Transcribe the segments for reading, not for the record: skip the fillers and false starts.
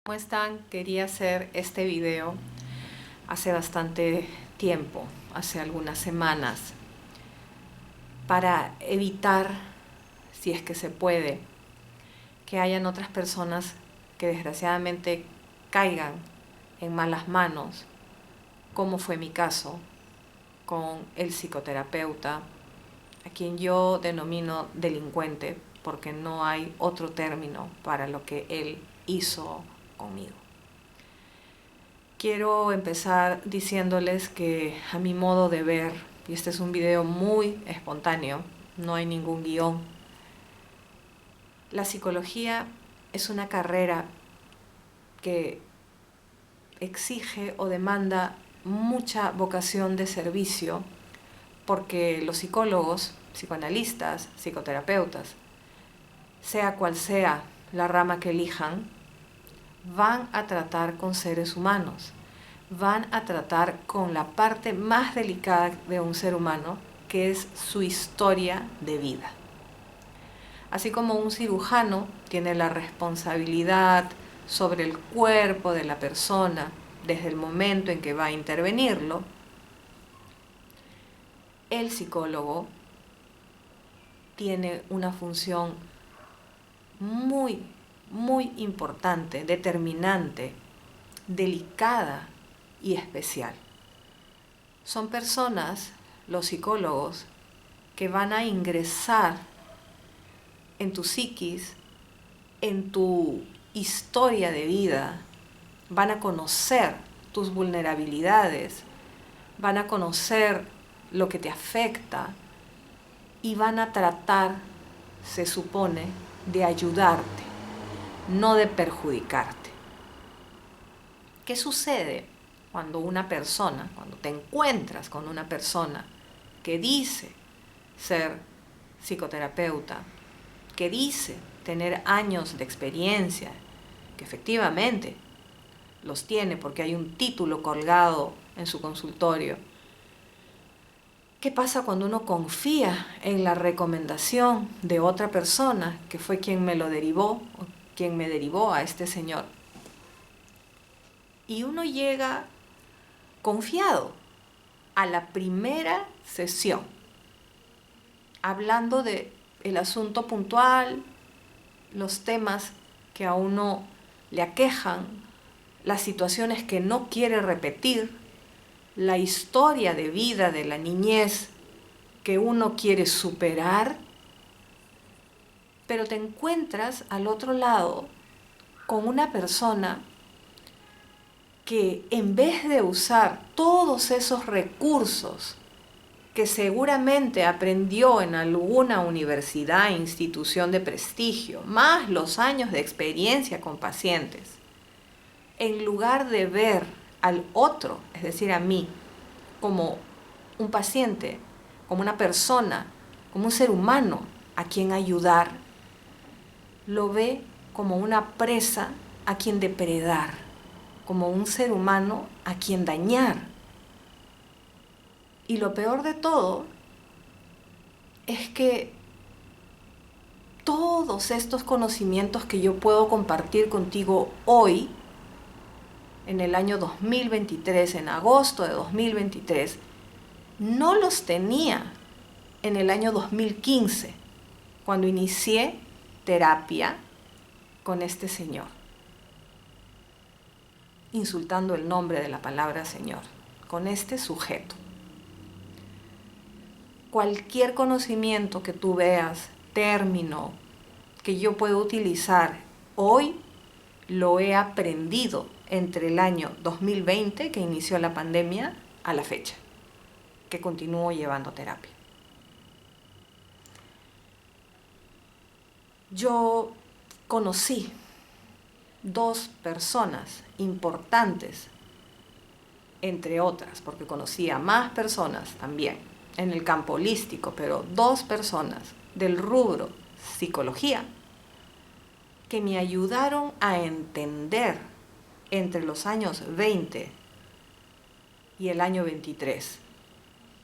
¿Cómo están? Quería hacer este video hace bastante tiempo, hace algunas semanas, para evitar, si es que se puede, que hayan otras personas que desgraciadamente caigan en malas manos, como fue mi caso con el psicoterapeuta, a quien yo denomino delincuente, porque no hay otro término para lo que él hizo conmigo. Quiero empezar diciéndoles que a mi modo de ver, y este es un video muy espontáneo, no hay ningún guión, la psicología es una carrera que exige o demanda mucha vocación de servicio, porque los psicólogos, psicoanalistas, psicoterapeutas, sea cual sea la rama que elijan, van a tratar con seres humanos, van a tratar con la parte más delicada de un ser humano, que es su historia de vida. Así como un cirujano tiene la responsabilidad sobre el cuerpo de la persona desde el momento en que va a intervenirlo, el psicólogo tiene una función muy, muy importante, determinante, delicada y especial. Son personas, los psicólogos, que van a ingresar en tu psiquis, en tu historia de vida, van a conocer tus vulnerabilidades, van a conocer lo que te afecta y van a tratar, se supone, de ayudarte, no de perjudicarte. ¿Qué sucede cuando cuando te encuentras con una persona que dice ser psicoterapeuta, que dice tener años de experiencia, que efectivamente los tiene porque hay un título colgado en su consultorio? ¿Qué pasa cuando uno confía en la recomendación de otra persona que fue quien me lo derivó, o quien me derivó a este señor? Y uno llega confiado a la primera sesión, hablando de el asunto puntual, los temas que a uno le aquejan, las situaciones que no quiere repetir, la historia de vida de la niñez que uno quiere superar, pero te encuentras al otro lado con una persona que en vez de usar todos esos recursos que seguramente aprendió en alguna universidad, institución de prestigio, más los años de experiencia con pacientes, en lugar de ver al otro, es decir, a mí, como un paciente, como una persona, como un ser humano a quien ayudar, lo ve como una presa a quien depredar, como un ser humano a quien dañar. Y lo peor de todo es que todos estos conocimientos que yo puedo compartir contigo hoy, en el año 2023, en agosto de 2023, no los tenía en el año 2015, cuando inicié terapia con este señor, insultando el nombre de la palabra Señor, con este sujeto. Cualquier conocimiento que tú veas, término que yo puedo utilizar hoy, lo he aprendido entre el año 2020, que inició la pandemia, a la fecha, que continúo llevando terapia. Yo conocí dos personas importantes, entre otras, porque conocí a más personas también en el campo holístico, pero dos personas del rubro psicología que me ayudaron a entender entre los años 20 y el año 23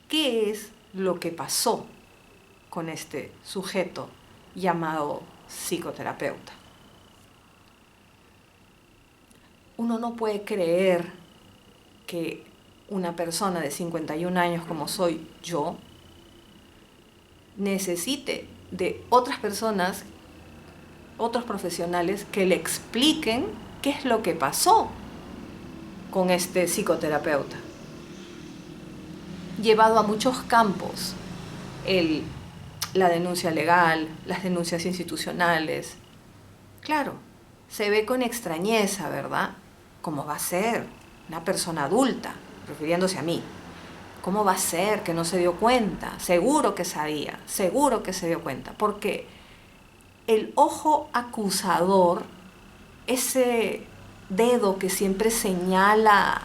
qué es lo que pasó con este sujeto llamado psicoterapeuta. Uno no puede creer que una persona de 51 años como soy yo necesite de otras personas, otros profesionales que le expliquen qué es lo que pasó con este psicoterapeuta. Llevado a muchos campos, la denuncia legal, las denuncias institucionales. Claro, se ve con extrañeza, ¿verdad? ¿Cómo va a ser una persona adulta, refiriéndose a mí? ¿Cómo va a ser que no se dio cuenta? Seguro que sabía, seguro que se dio cuenta, porque el ojo acusador, ese dedo que siempre señala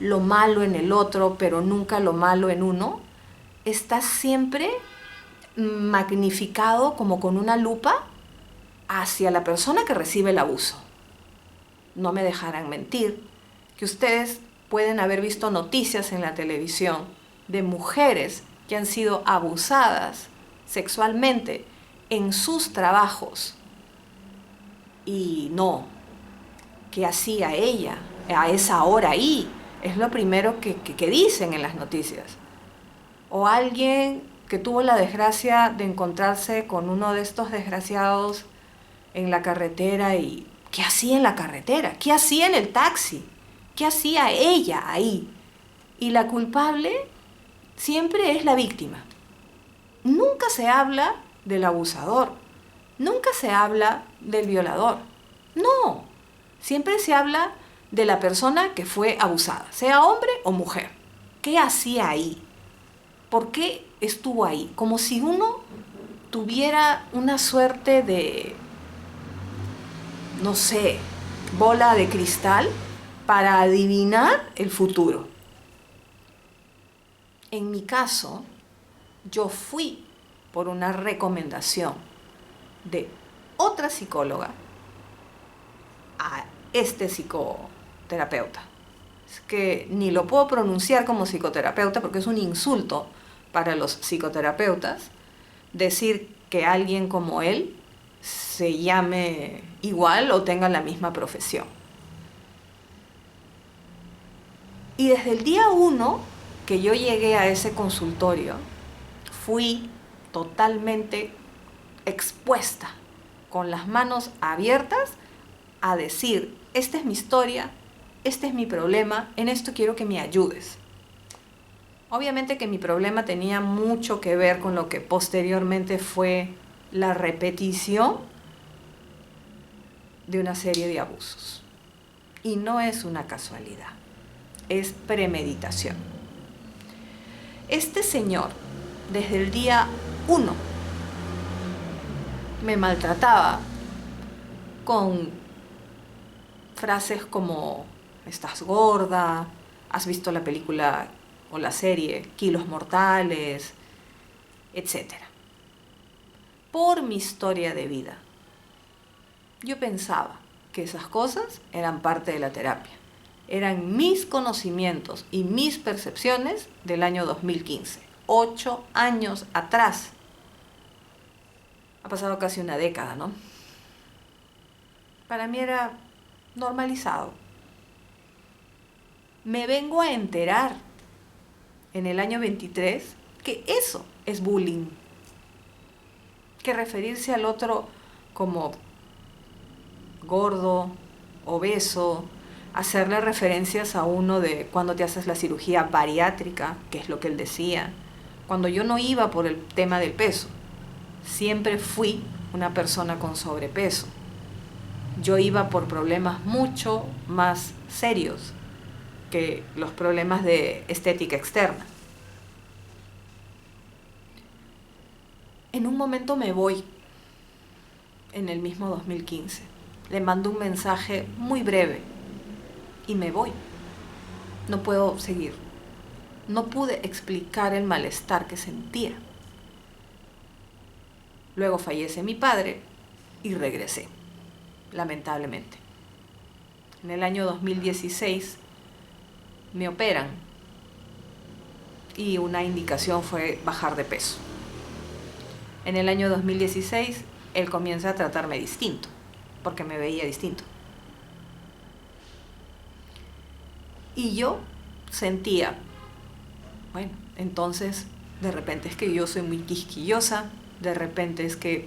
lo malo en el otro, pero nunca lo malo en uno, está siempre magnificado como con una lupa hacia la persona que recibe el abuso. No me dejarán mentir que ustedes pueden haber visto noticias en la televisión de mujeres que han sido abusadas sexualmente en sus trabajos. Y no, ¿qué hacía ella a esa hora ahí? Es lo primero que dicen en las noticias. O alguien que tuvo la desgracia de encontrarse con uno de estos desgraciados en la carretera y ¿qué hacía en la carretera? ¿Qué hacía en el taxi? ¿Qué hacía ella ahí? Y la culpable siempre es la víctima. Nunca se habla del abusador, nunca se habla del violador. No, siempre se habla de la persona que fue abusada, sea hombre o mujer. ¿Qué hacía ahí? ¿Por qué estuvo ahí? Como si uno tuviera una suerte de, no sé, bola de cristal para adivinar el futuro. En mi caso, yo fui por una recomendación de otra psicóloga a este psicoterapeuta. Es que ni lo puedo pronunciar como psicoterapeuta porque es un insulto para los psicoterapeutas decir que alguien como él se llame igual o tenga la misma profesión. Y desde el día 1 que yo llegué a ese consultorio, fui totalmente expuesta, con las manos abiertas, a decir, esta es mi historia, este es mi problema, en esto quiero que me ayudes. Obviamente que mi problema tenía mucho que ver con lo que posteriormente fue la repetición de una serie de abusos. Y no es una casualidad, es premeditación. Este señor, desde el día 1, me maltrataba con frases como estás gorda, has visto la película o la serie Kilos Mortales, etc. Por mi historia de vida, yo pensaba que esas cosas eran parte de la terapia. Eran mis conocimientos y mis percepciones del año 2015, 8 años atrás. Ha pasado casi una década, ¿no? Para mí era normalizado. Me vengo a enterar en el año 23 que eso es bullying. Que referirse al otro como gordo, obeso, hacerle referencias a uno de cuando te haces la cirugía bariátrica, que es lo que él decía, cuando yo no iba por el tema del peso, siempre fui una persona con sobrepeso. Yo iba por problemas mucho más serios que los problemas de estética externa. En un momento me voy, en el mismo 2015. Le mando un mensaje muy breve y me voy. No puedo seguir. No pude explicar el malestar que sentía. Luego fallece mi padre y regresé, lamentablemente. En el año 2016 me operan y una indicación fue bajar de peso. En el año 2016 él comienza a tratarme distinto, porque me veía distinto. Y yo sentía, bueno, entonces de repente es que yo soy muy quisquillosa, de repente es que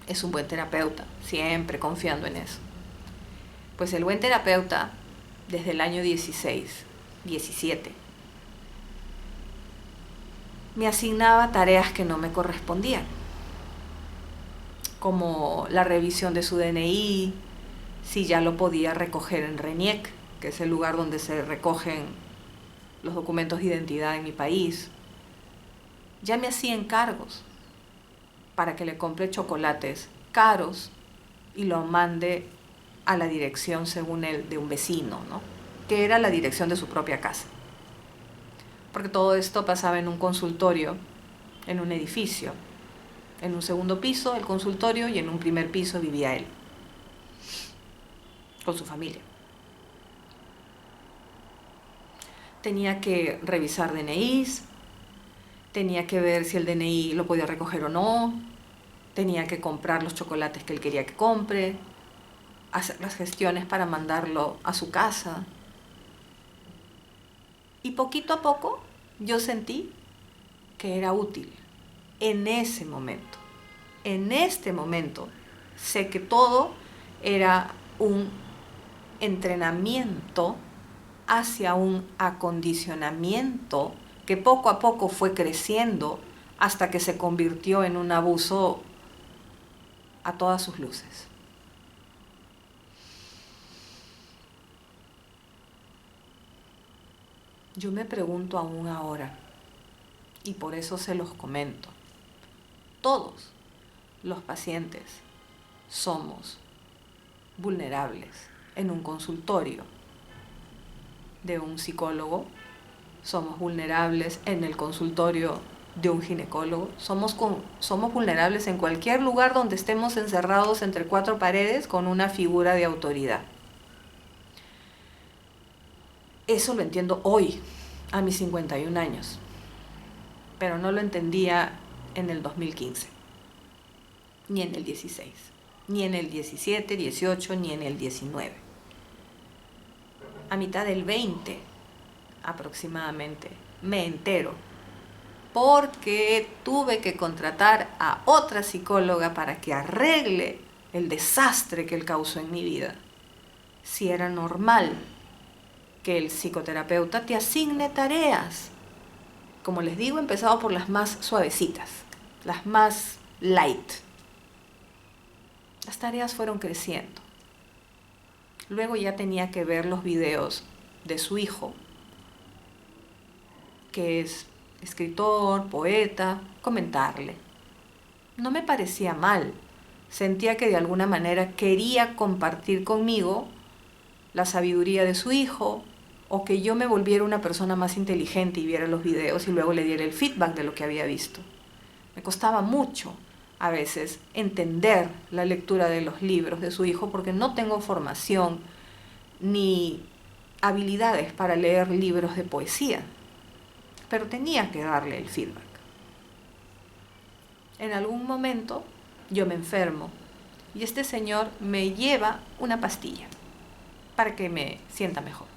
es un buen terapeuta, siempre confiando en eso. Pues el buen terapeuta, desde el año 16, 17, me asignaba tareas que no me correspondían, como la revisión de su DNI, si ya lo podía recoger en RENIEC, que es el lugar donde se recogen los documentos de identidad en mi país. Ya me hacía encargos para que le compre chocolates caros y lo mande a la dirección, según él, de un vecino, ¿no? Que era la dirección de su propia casa. Porque todo esto pasaba en un consultorio, en un edificio. En un segundo piso el consultorio y en un primer piso vivía él, con su familia. Tenía que revisar DNIs, tenía que ver si el DNI lo podía recoger o no, tenía que comprar los chocolates que él quería que compre, hacer las gestiones para mandarlo a su casa. Y poquito a poco yo sentí que era útil en ese momento. En este momento sé que todo era un entrenamiento hacia un acondicionamiento que poco a poco fue creciendo hasta que se convirtió en un abuso a todas sus luces. Yo me pregunto aún ahora, y por eso se los comento, todos los pacientes somos vulnerables en un consultorio de un psicólogo, somos vulnerables en el consultorio de un ginecólogo, somos vulnerables en cualquier lugar donde estemos encerrados entre cuatro paredes con una figura de autoridad. Eso lo entiendo hoy, a mis 51 años, pero no lo entendía en el 2015, ni en el 16, ni en el 17, 18, ni en el 19. A mitad del 20 aproximadamente me entero, porque tuve que contratar a otra psicóloga para que arregle el desastre que él causó en mi vida. Si era normal que el psicoterapeuta te asigne tareas. Como les digo, he empezado por las más suavecitas, las más light. Las tareas fueron creciendo. Luego ya tenía que ver los videos de su hijo, que es escritor, poeta, comentarle. No me parecía mal. Sentía que de alguna manera quería compartir conmigo la sabiduría de su hijo, o que yo me volviera una persona más inteligente y viera los videos y luego le diera el feedback de lo que había visto. Me costaba mucho a veces entender la lectura de los libros de su hijo porque no tengo formación ni habilidades para leer libros de poesía, pero tenía que darle el feedback. En algún momento yo me enfermo y este señor me lleva una pastilla para que me sienta mejor.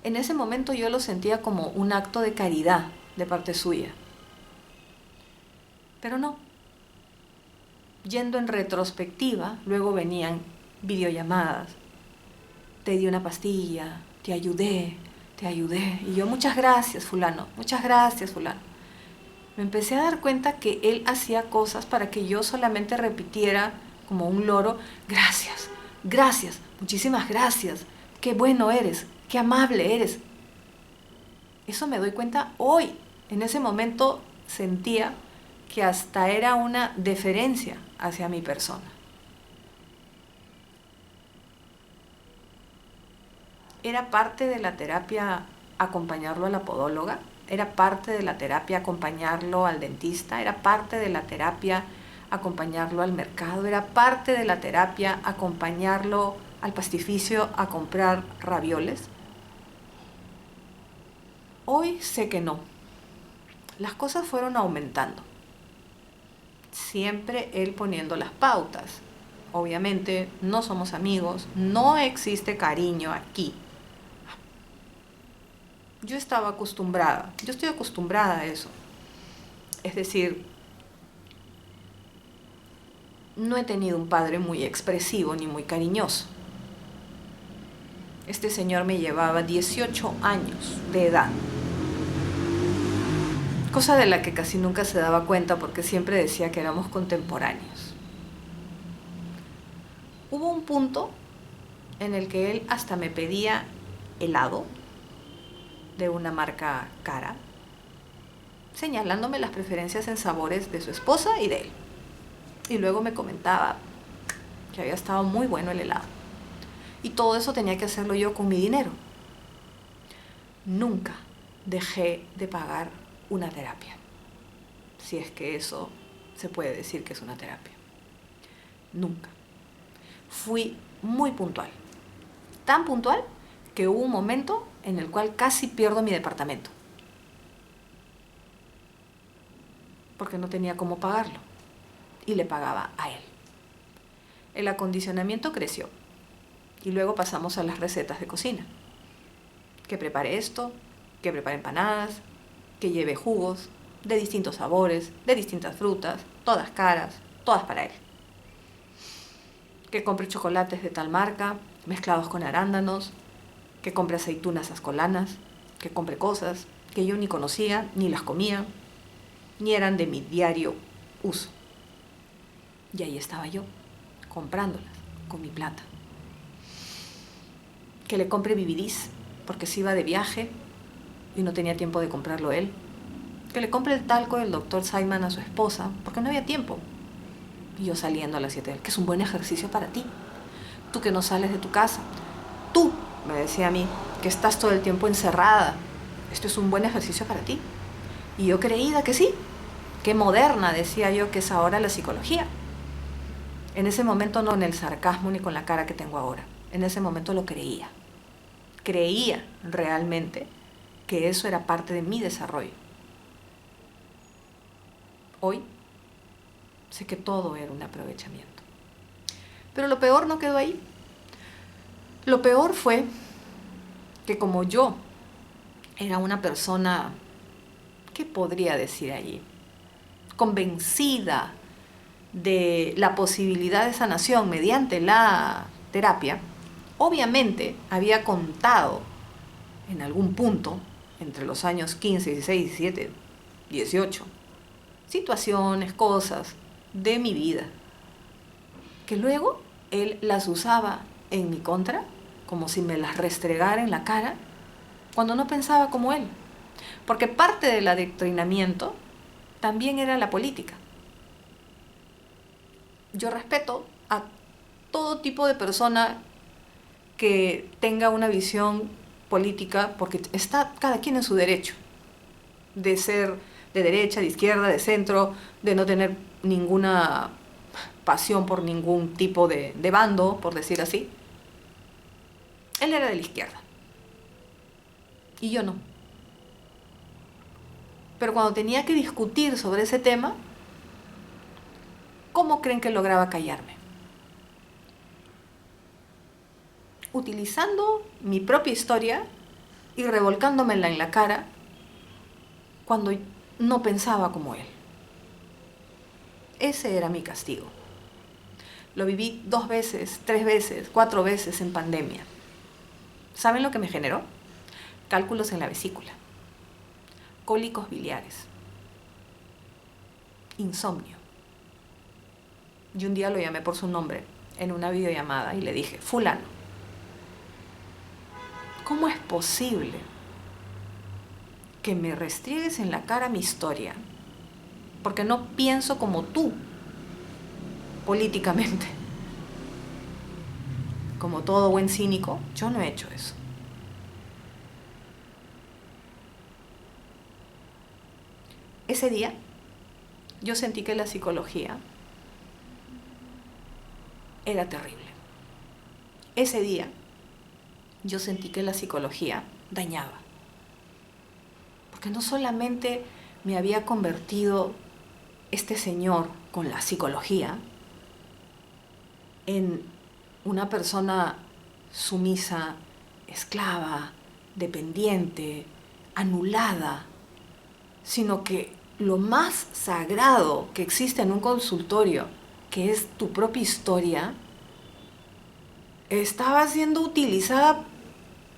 En ese momento yo lo sentía como un acto de caridad de parte suya. Pero no. Yendo en retrospectiva, luego venían videollamadas. Te di una pastilla, te ayudé. Y yo, muchas gracias, fulano, muchas gracias, fulano. Me empecé a dar cuenta que él hacía cosas para que yo solamente repitiera como un loro, gracias, gracias, muchísimas gracias, qué bueno eres, qué amable eres. Eso me doy cuenta hoy. En ese momento sentía que hasta era una deferencia hacia mi persona. Era parte de la terapia acompañarlo a la podóloga, era parte de la terapia acompañarlo al dentista, era parte de la terapia acompañarlo al mercado, era parte de la terapia acompañarlo al pastificio a comprar ravioles. Hoy sé que no. Las cosas fueron aumentando. Siempre él poniendo las pautas. Obviamente no somos amigos, no existe cariño aquí. yo estaba acostumbrada, yo estoy acostumbrada a eso. Es decir, no he tenido un padre muy expresivo ni muy cariñoso. Este señor me llevaba 18 años de edad, cosa de la que casi nunca se daba cuenta porque siempre decía que éramos contemporáneos. Hubo un punto en el que él hasta me pedía helado de una marca cara, señalándome las preferencias en sabores de su esposa y de él. Y luego me comentaba que había estado muy bueno el helado. Y todo eso tenía que hacerlo yo con mi dinero. Nunca dejé de pagar una terapia, si es que eso se puede decir que es una terapia. Nunca. Fui muy puntual. Tan puntual que hubo un momento en el cual casi pierdo mi departamento. Porque no tenía cómo pagarlo. Y le pagaba a él. El acondicionamiento creció. Y luego pasamos a las recetas de cocina. Que prepare esto, que prepare empanadas, que lleve jugos de distintos sabores, de distintas frutas, todas caras, todas para él. Que compre chocolates de tal marca, mezclados con arándanos, que compre aceitunas ascolanas, que compre cosas que yo ni conocía, ni las comía, ni eran de mi diario uso. Y ahí estaba yo, comprándolas con mi plata. Que le compre BBDs, porque se iba de viaje y no tenía tiempo de comprarlo él. Que le compre el talco del Dr. Simon a su esposa, porque no había tiempo. Y yo saliendo a las 7 de él, que es un buen ejercicio para ti. Tú que no sales de tu casa. Tú, me decía a mí, que estás todo el tiempo encerrada. Esto es un buen ejercicio para ti. Y yo creída que sí. Qué moderna, decía yo, que es ahora la psicología. En ese momento no en el sarcasmo ni con la cara que tengo ahora. En ese momento lo creía. Creía realmente que eso era parte de mi desarrollo. Hoy sé que todo era un aprovechamiento. Pero lo peor no quedó ahí. Lo peor fue que como yo era una persona, ¿qué podría decir allí? Convencida de la posibilidad de sanación mediante la terapia, obviamente había contado en algún punto, entre los años 15, 16, 17, 18, situaciones, cosas de mi vida, que luego él las usaba en mi contra, como si me las restregara en la cara, cuando no pensaba como él. Porque parte del adoctrinamiento también era la política. Yo respeto a todo tipo de persona que tenga una visión política, porque está cada quien en su derecho de ser de derecha, de izquierda, de centro, de no tener ninguna pasión por ningún tipo de bando, por decir así. Él era de la izquierda y yo no. Pero cuando tenía que discutir sobre ese tema, ¿cómo creen que lograba callarme? Utilizando mi propia historia y revolcándomela en la cara cuando no pensaba como él. Ese era mi castigo. Lo viví 2 veces, 3 veces, 4 veces en pandemia. ¿Saben lo que me generó? Cálculos en la vesícula, cólicos biliares, insomnio. Y un día lo llamé por su nombre en una videollamada y le dije: fulano, ¿cómo es posible que me restriegues en la cara mi historia? Porque no pienso como tú políticamente. Como todo buen cínico, yo no he hecho eso. Ese día yo sentí que la psicología era terrible. Ese día yo sentí que la psicología dañaba. Porque no solamente me había convertido este señor con la psicología en una persona sumisa, esclava, dependiente, anulada, sino que lo más sagrado que existe en un consultorio, que es tu propia historia, estaba siendo utilizada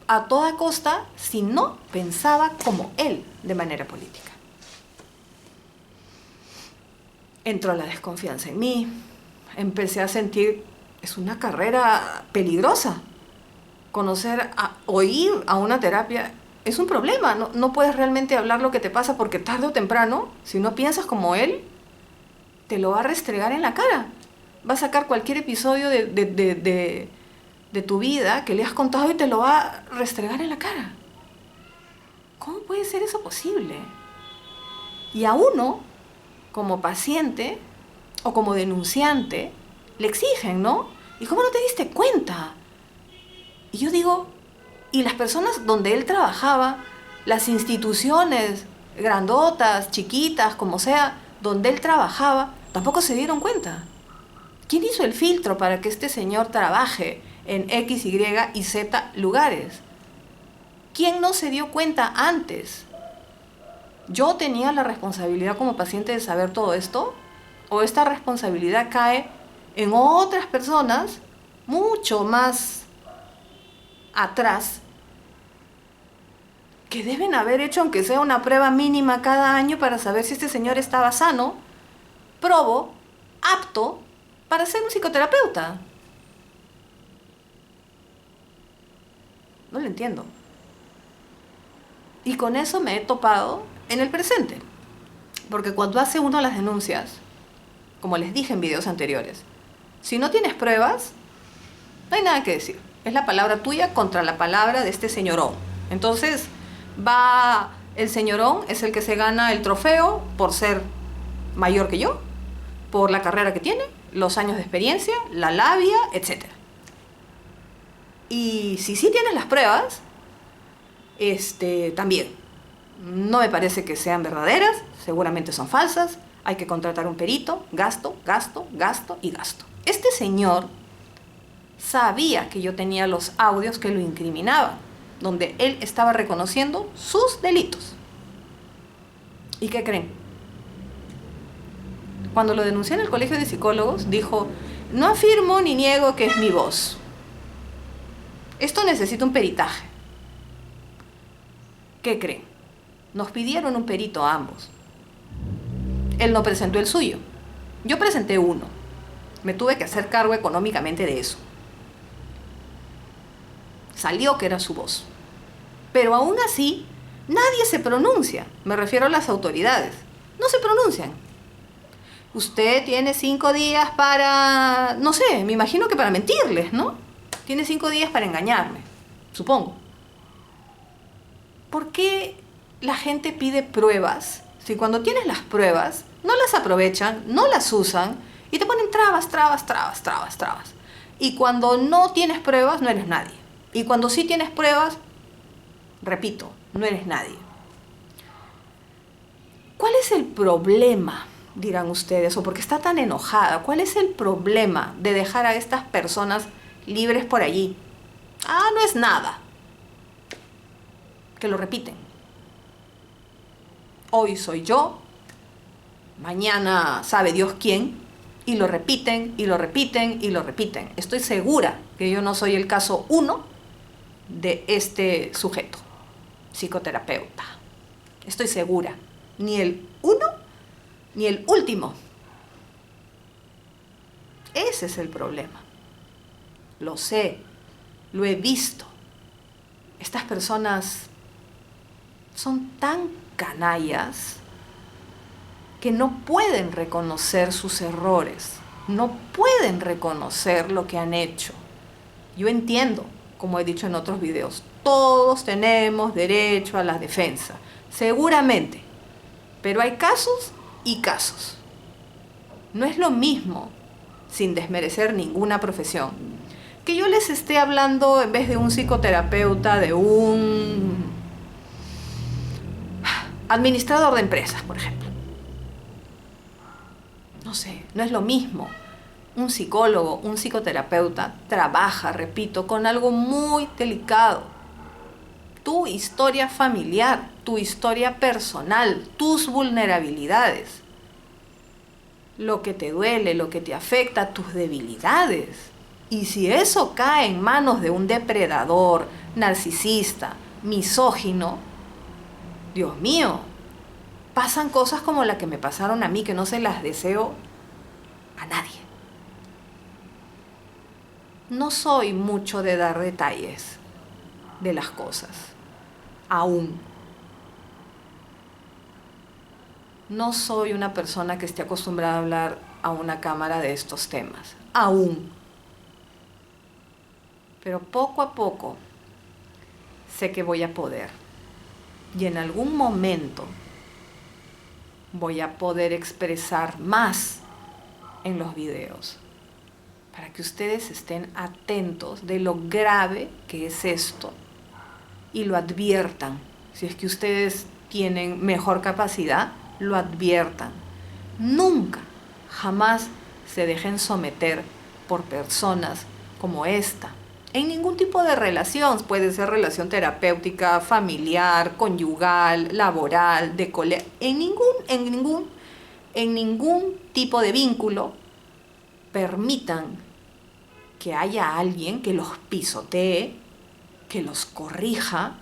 a toda costa si no pensaba como él de manera política. Entró la desconfianza en mí, empecé a sentir, es una carrera peligrosa. O ir a una terapia es un problema, no puedes realmente hablar lo que te pasa porque tarde o temprano, si no piensas como él, te lo va a restregar en la cara. Va a sacar cualquier episodio de tu vida que le has contado y te lo va a restregar en la cara. ¿Cómo puede ser eso posible? Y a uno, como paciente o como denunciante, le exigen, ¿no? ¿Y cómo no te diste cuenta? Y yo digo, y las personas donde él trabajaba, las instituciones grandotas, chiquitas, como sea, donde él trabajaba, tampoco se dieron cuenta. ¿Quién hizo el filtro para que este señor trabaje en X, Y y Z lugares? ¿Quién no se dio cuenta antes? ¿Yo tenía la responsabilidad como paciente de saber todo esto? ¿O esta responsabilidad cae en otras personas mucho más atrás que deben haber hecho aunque sea una prueba mínima cada año para saber si este señor estaba sano, probo, apto para ser un psicoterapeuta? No lo entiendo. Y con eso me he topado en el presente. Porque cuando hace uno las denuncias, como les dije en videos anteriores, si no tienes pruebas, no hay nada que decir. Es la palabra tuya contra la palabra de este señorón. Entonces, el señorón es el que se gana el trofeo por ser mayor que yo, por la carrera que tiene, los años de experiencia, la labia, etc. Y si sí tienes las pruebas, también. No me parece que sean verdaderas, seguramente son falsas, hay que contratar un perito, gasto, gasto, gasto y gasto. Este señor sabía que yo tenía los audios que lo incriminaban, donde él estaba reconociendo sus delitos. ¿Y qué creen? Cuando lo denuncié en el colegio de psicólogos, dijo, no afirmo ni niego que es mi voz. Esto necesita un peritaje. ¿Qué creen? Nos pidieron un perito a ambos. Él no presentó el suyo. Yo presenté uno. Me tuve que hacer cargo económicamente de eso. Salió que era su voz. Pero aún así, nadie se pronuncia. Me refiero a las autoridades. No se pronuncian. Usted tiene 5 días para... No sé, me imagino que para mentirles, ¿no? Tiene 5 días para engañarme, supongo. ¿Por qué la gente pide pruebas si cuando tienes las pruebas no las aprovechan, no las usan y te ponen trabas? Y cuando no tienes pruebas, no eres nadie. Y cuando sí tienes pruebas, repito, no eres nadie. ¿Cuál es el problema? Dirán ustedes, o porque está tan enojada. ¿Cuál es el problema de dejar a estas personas libres por allí? No es nada. Que lo repiten. Hoy soy yo, mañana sabe Dios quién, y lo repiten, y lo repiten, y lo repiten. Estoy segura que yo no soy el caso 1 de este sujeto, psicoterapeuta. Estoy segura. Ni el 1, ni el último. Ese es el problema. Lo sé, lo he visto. Estas personas son tan canallas que no pueden reconocer sus errores, no pueden reconocer lo que han hecho. Yo entiendo, como he dicho en otros videos, todos tenemos derecho a la defensa, seguramente, pero hay casos y casos. No es lo mismo, sin desmerecer ninguna profesión, que yo les esté hablando en vez de un psicoterapeuta, de un administrador de empresas, por ejemplo. No sé, no es lo mismo. Un psicólogo, un psicoterapeuta trabaja, repito, con algo muy delicado. Tu historia familiar, tu historia personal, tus vulnerabilidades, lo que te duele, lo que te afecta, tus debilidades. Y si eso cae en manos de un depredador, narcisista, misógino, Dios mío, pasan cosas como las que me pasaron a mí, que no se las deseo a nadie. No soy mucho de dar detalles de las cosas, aún. No soy una persona que esté acostumbrada a hablar a una cámara de estos temas, aún. Pero poco a poco sé que voy a poder. Y en algún momento voy a poder expresar más en los videos, para que ustedes estén atentos de lo grave que es esto y lo adviertan. Si es que ustedes tienen mejor capacidad, lo adviertan. Nunca, jamás se dejen someter por personas como esta. En ningún tipo de relación, puede ser relación terapéutica, familiar, conyugal, laboral, de colegio, en ningún tipo de vínculo permitan que haya alguien que los pisotee, que los corrija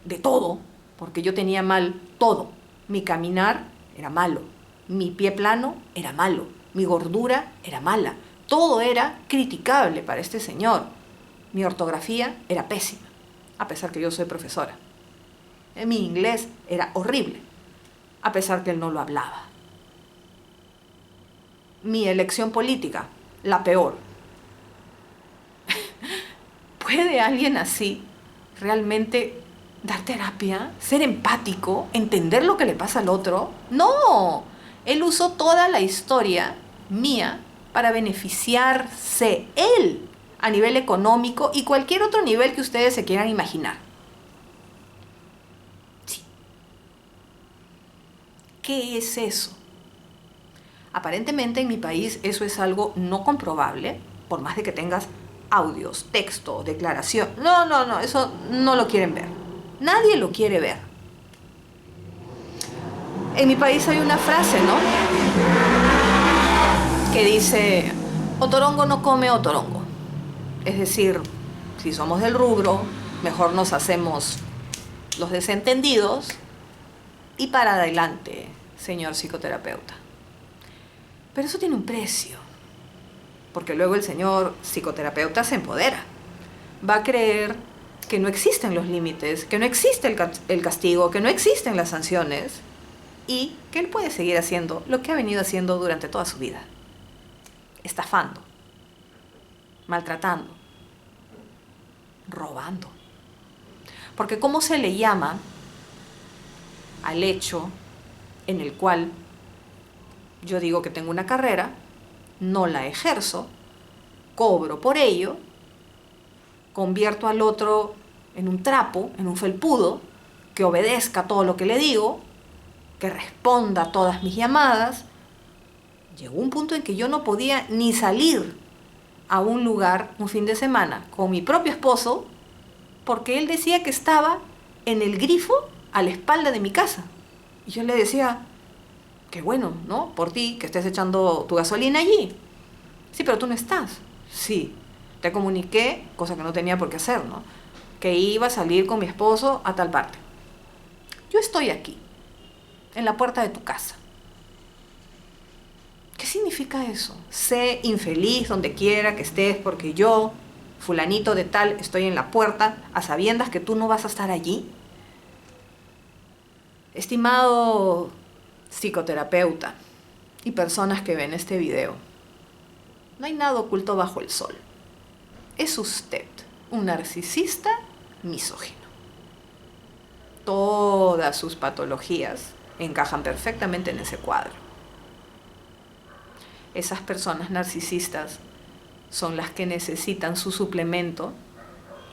de todo, porque yo tenía mal todo. Mi caminar era malo, mi pie plano era malo, mi gordura era mala, todo era criticable para este señor. Mi ortografía era pésima, a pesar que yo soy profesora. Mi inglés era horrible, a pesar que él no lo hablaba. Mi elección política, la peor. ¿Puede alguien así realmente dar terapia, ser empático, entender lo que le pasa al otro? No, él usó toda la historia mía para beneficiarse él a nivel económico y cualquier otro nivel que ustedes se quieran imaginar. Sí. ¿Qué es eso? Aparentemente en mi país eso es algo no comprobable, por más de que tengas audios, texto, declaración. No, eso no lo quieren ver. Nadie lo quiere ver. En mi país hay una frase, ¿no? Que dice, otorongo no come otorongo. Es decir, si somos del rubro, mejor nos hacemos los desentendidos y para adelante, señor psicoterapeuta. Pero eso tiene un precio, porque luego el señor psicoterapeuta se empodera. Va a creer que no existen los límites, que no existe el castigo, que no existen las sanciones y que él puede seguir haciendo lo que ha venido haciendo durante toda su vida. Estafando, maltratando, robando. Porque ¿cómo se le llama al hecho en el cual yo digo que tengo una carrera, no la ejerzo, cobro por ello, convierto al otro en un trapo, en un felpudo, que obedezca todo lo que le digo, que responda a todas mis llamadas? Llegó un punto en que yo no podía ni salir a un lugar un fin de semana con mi propio esposo porque él decía que estaba en el grifo a la espalda de mi casa. Y yo le decía, qué bueno, ¿no? Por ti, que estés echando tu gasolina allí. Sí, pero tú no estás. Sí, te comuniqué, cosa que no tenía por qué hacer, ¿no? Que iba a salir con mi esposo a tal parte. Yo estoy aquí, en la puerta de tu casa. ¿Qué significa eso? Sé infeliz donde quiera que estés porque yo, fulanito de tal, estoy en la puerta a sabiendas que tú no vas a estar allí. Estimado psicoterapeuta y personas que ven este video, no hay nada oculto bajo el sol. Es usted un narcisista misógino. Todas sus patologías encajan perfectamente en ese cuadro. Esas personas narcisistas son las que necesitan su suplemento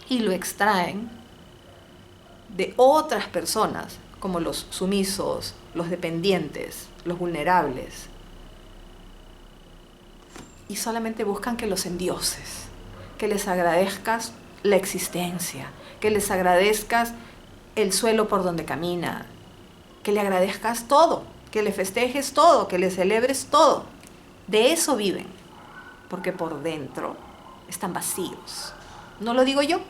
y lo extraen de otras personas, como los sumisos, los dependientes, los vulnerables. Y solamente buscan que los endioses, que les agradezcas la existencia, que les agradezcas el suelo por donde camina, que le agradezcas todo, que le festejes todo, que le celebres todo. De eso viven, porque por dentro están vacíos. No lo digo yo,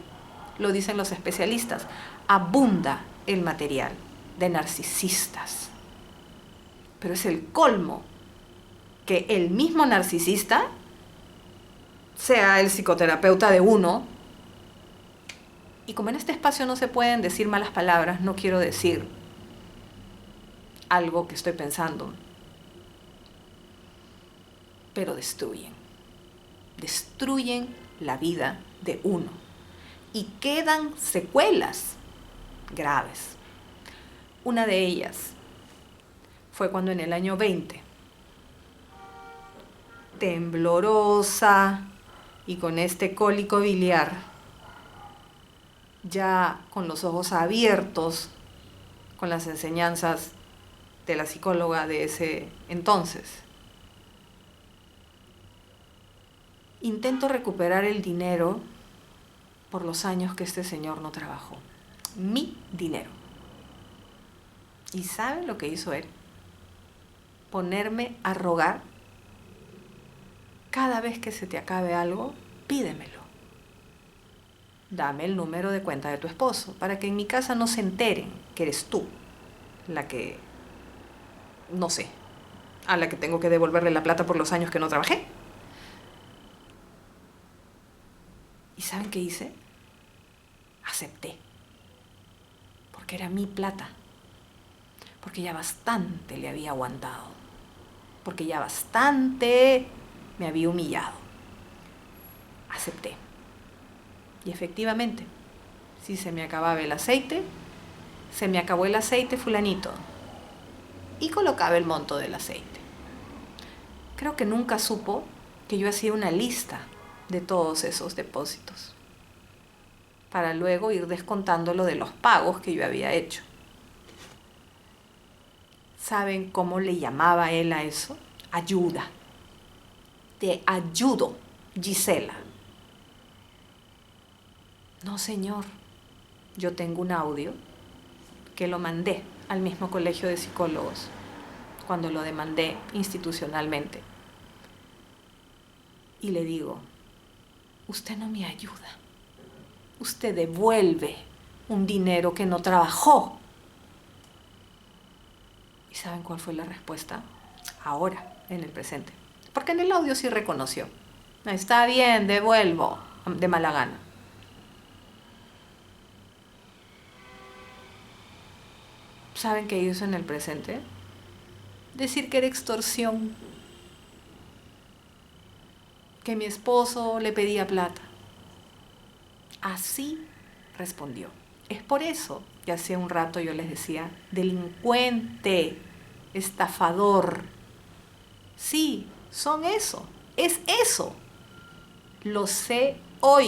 lo dicen los especialistas. Abunda el material de narcisistas. Pero es el colmo que el mismo narcisista sea el psicoterapeuta de uno. Y como en este espacio no se pueden decir malas palabras, no quiero decir algo que estoy pensando, pero destruyen la vida de uno y quedan secuelas graves. Una de ellas fue cuando en el año 20, temblorosa y con este cólico biliar, ya con los ojos abiertos con las enseñanzas de la psicóloga de ese entonces, intento recuperar el dinero por los años que este señor no trabajó. Mi dinero. ¿Y saben lo que hizo él? Ponerme a rogar: cada vez que se te acabe algo, pídemelo. Dame el número de cuenta de tu esposo para que en mi casa no se enteren que eres tú la que, no sé, a la que tengo que devolverle la plata por los años que no trabajé. ¿Y saben qué hice? Acepté. Porque era mi plata. Porque ya bastante le había aguantado. Porque ya bastante me había humillado. Acepté. Y efectivamente, si se me acababa el aceite, se me acabó el aceite, fulanito. Y colocaba el monto del aceite. Creo que nunca supo que yo hacía una lista de todos esos depósitos, para luego ir descontándolo de los pagos que yo había hecho. ¿Saben cómo le llamaba él a eso? Ayuda. Te ayudo, Gisela. No, señor. Yo tengo un audio que lo mandé al mismo colegio de psicólogos cuando lo demandé institucionalmente. Y le digo: usted no me ayuda. Usted devuelve un dinero que no trabajó. ¿Y saben cuál fue la respuesta? Ahora, en el presente. Porque en el audio sí reconoció. Está bien, devuelvo, de mala gana. ¿Saben qué hizo en el presente? Decir que era extorsión. Que mi esposo le pedía plata. Así respondió. Es por eso que hace un rato yo les decía: delincuente, estafador. Sí, son eso, es eso. Lo sé hoy.